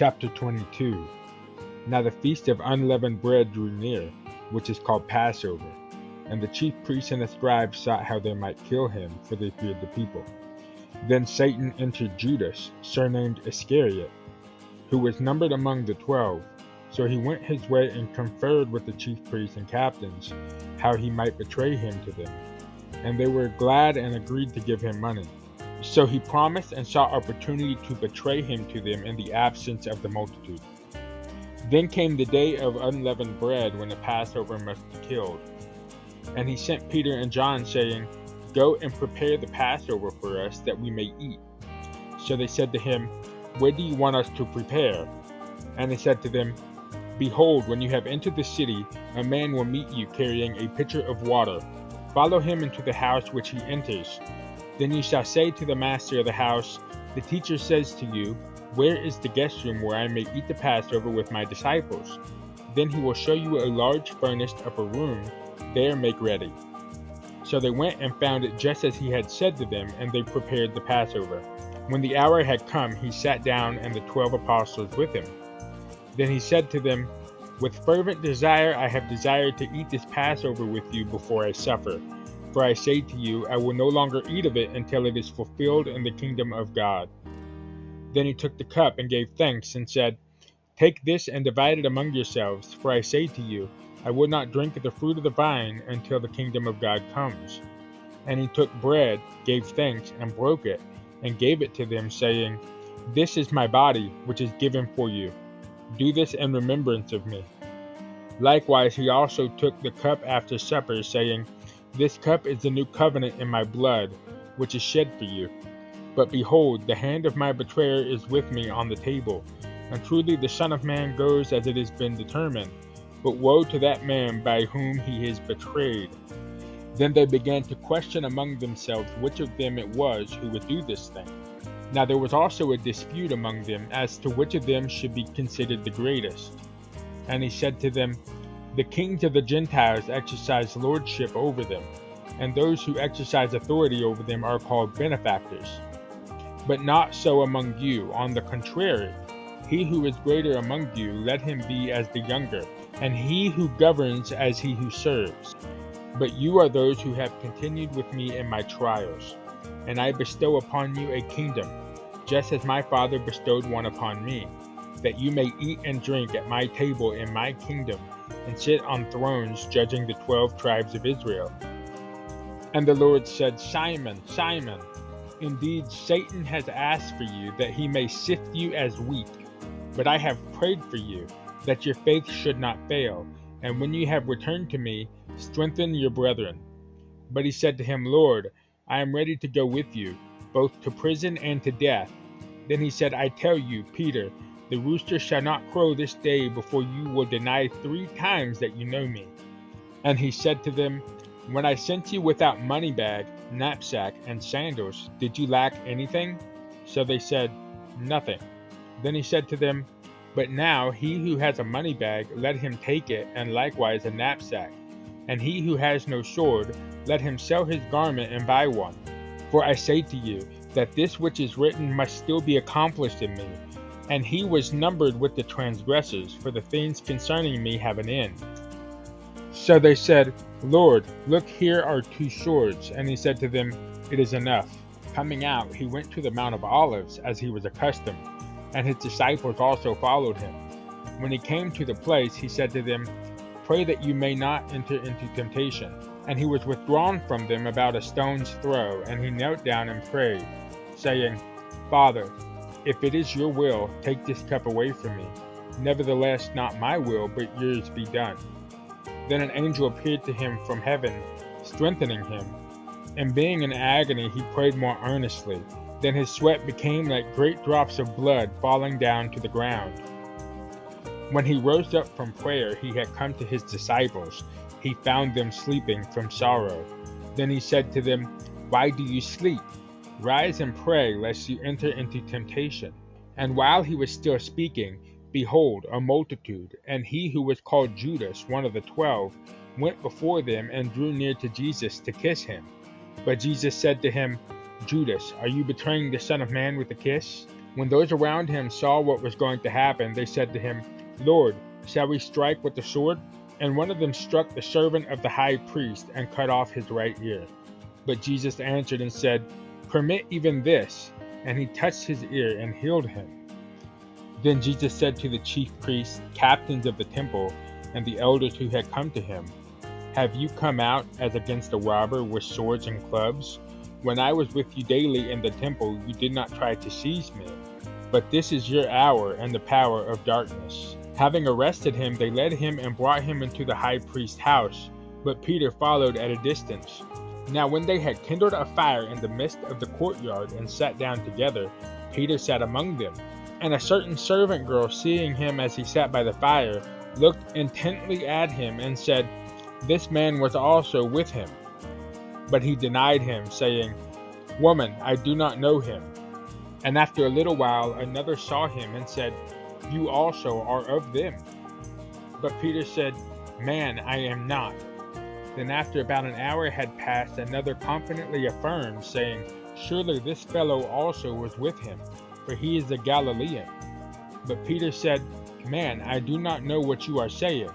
Chapter 22. Now the feast of unleavened bread drew near, which is called Passover. And the chief priests and the scribes sought how they might kill him, for they feared the people. Then Satan entered Judas, surnamed Iscariot, who was numbered among the 12. So he went his way and conferred with the chief priests and captains, how he might betray him to them. And they were glad and agreed to give him money. So he promised and sought opportunity to betray him to them in the absence of the multitude. Then came the day of unleavened bread, when the Passover must be killed. And he sent Peter and John, saying, Go and prepare the Passover for us, that we may eat. So they said to him, Where do you want us to prepare? And he said to them, Behold, when you have entered the city, a man will meet you carrying a pitcher of water. Follow him into the house which he enters. Then you shall say to the master of the house, The teacher says to you, Where is the guest room where I may eat the Passover with my disciples? Then he will show you a large furnished upper room. There make ready. So they went and found it just as he had said to them, and they prepared the Passover. When the hour had come, he sat down, and the 12 apostles with him. Then he said to them, With fervent desire I have desired to eat this Passover with you before I suffer. For I say to you, I will no longer eat of it until it is fulfilled in the kingdom of God. Then he took the cup and gave thanks, and said, Take this and divide it among yourselves, for I say to you, I will not drink of the fruit of the vine until the kingdom of God comes. And he took bread, gave thanks, and broke it, and gave it to them, saying, This is my body, which is given for you. Do this in remembrance of me. Likewise he also took the cup after supper, saying, This cup is the new covenant in my blood, which is shed for you. But behold, the hand of my betrayer is with me on the table. And truly the Son of Man goes as it has been determined. But woe to that man by whom he is betrayed. Then they began to question among themselves which of them it was who would do this thing. Now there was also a dispute among them as to which of them should be considered the greatest. And he said to them, The kings of the Gentiles exercise lordship over them, and those who exercise authority over them are called benefactors. But not so among you. On the contrary, he who is greater among you, let him be as the younger, and he who governs as he who serves. But you are those who have continued with me in my trials, and I bestow upon you a kingdom, just as my Father bestowed one upon me, that you may eat and drink at my table in my kingdom, and sit on thrones judging the 12 tribes of Israel. And the Lord said, Simon, Simon, indeed Satan has asked for you, that he may sift you as wheat. But I have prayed for you, that your faith should not fail, and when you have returned to me, strengthen your brethren. But he said to him, Lord, I am ready to go with you, both to prison and to death. Then he said, I tell you, Peter, the rooster shall not crow this day before you will deny 3 times that you know me. And he said to them, When I sent you without money bag, knapsack, and sandals, did you lack anything? So they said, Nothing. Then he said to them, But now he who has a money bag, let him take it, and likewise a knapsack. And he who has no sword, let him sell his garment and buy one. For I say to you, that this which is written must still be accomplished in me. And he was numbered with the transgressors, for the things concerning me have an end. So they said, Lord, look, here are 2 swords. And he said to them, It is enough. Coming out, he went to the Mount of Olives, as he was accustomed, and his disciples also followed him. When he came to the place, he said to them, Pray that you may not enter into temptation. And he was withdrawn from them about a stone's throw, and he knelt down and prayed, saying, Father, if it is your will, take this cup away from me. Nevertheless, not my will, but yours be done. Then an angel appeared to him from heaven, strengthening him. And being in agony, he prayed more earnestly. Then his sweat became like great drops of blood falling down to the ground. When he rose up from prayer, he had come to his disciples. He found them sleeping from sorrow. Then he said to them, Why do you sleep? Rise and pray, lest you enter into temptation. And while he was still speaking, behold, a multitude, and he who was called Judas, one of the 12, went before them and drew near to Jesus to kiss him. But Jesus said to him, Judas, are you betraying the Son of Man with a kiss? When those around him saw what was going to happen, they said to him, "Lord, shall we strike with the sword?" And one of them struck the servant of the high priest and cut off his right ear. But Jesus answered and said, "Permit even this." And he touched his ear and healed him. Then Jesus said to the chief priests, captains of the temple, and the elders who had come to him, "Have you come out as against a robber with swords and clubs? When I was with you daily in the temple, you did not try to seize me. But this is your hour and the power of darkness." Having arrested him, they led him and brought him into the high priest's house, but Peter followed at a distance. Now when they had kindled a fire in the midst of the courtyard and sat down together, Peter sat among them. And a certain servant girl, seeing him as he sat by the fire, looked intently at him and said, "This man was also with him." But he denied him, saying, "Woman, I do not know him." And after a little while another saw him and said, "You also are of them." But Peter said, "Man, I am not." Then after about an hour had passed, another confidently affirmed, saying, "Surely this fellow also was with him, for he is a Galilean." But Peter said, "Man, I do not know what you are saying."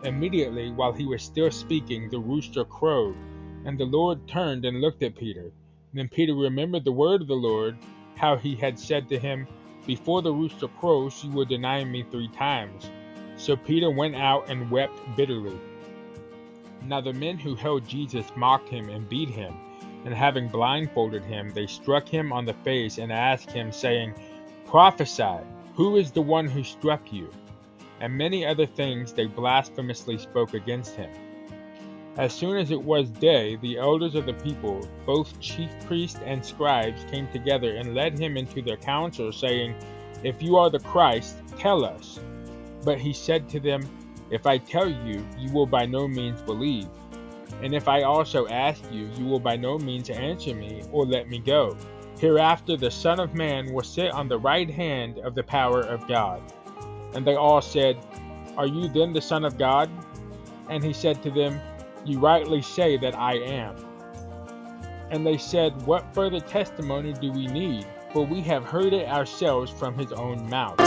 Immediately, while he was still speaking, the rooster crowed, and the Lord turned and looked at Peter. Then Peter remembered the word of the Lord, how he had said to him, "Before the rooster crows, you will deny me 3 times." So Peter went out and wept bitterly. Now the men who held Jesus mocked him and beat him, and having blindfolded him, they struck him on the face and asked him, saying, "Prophesy, who is the one who struck you?" And many other things they blasphemously spoke against him. As soon as it was day, the elders of the people, both chief priests and scribes, came together and led him into their council, saying, "If you are the Christ, tell us." But he said to them, "If I tell you, you will by no means believe. And if I also ask you, you will by no means answer me or let me go. Hereafter the Son of Man will sit on the right hand of the power of God." And they all said, "Are you then the Son of God?" And he said to them, "You rightly say that I am." And they said, "What further testimony do we need? For we have heard it ourselves from his own mouth."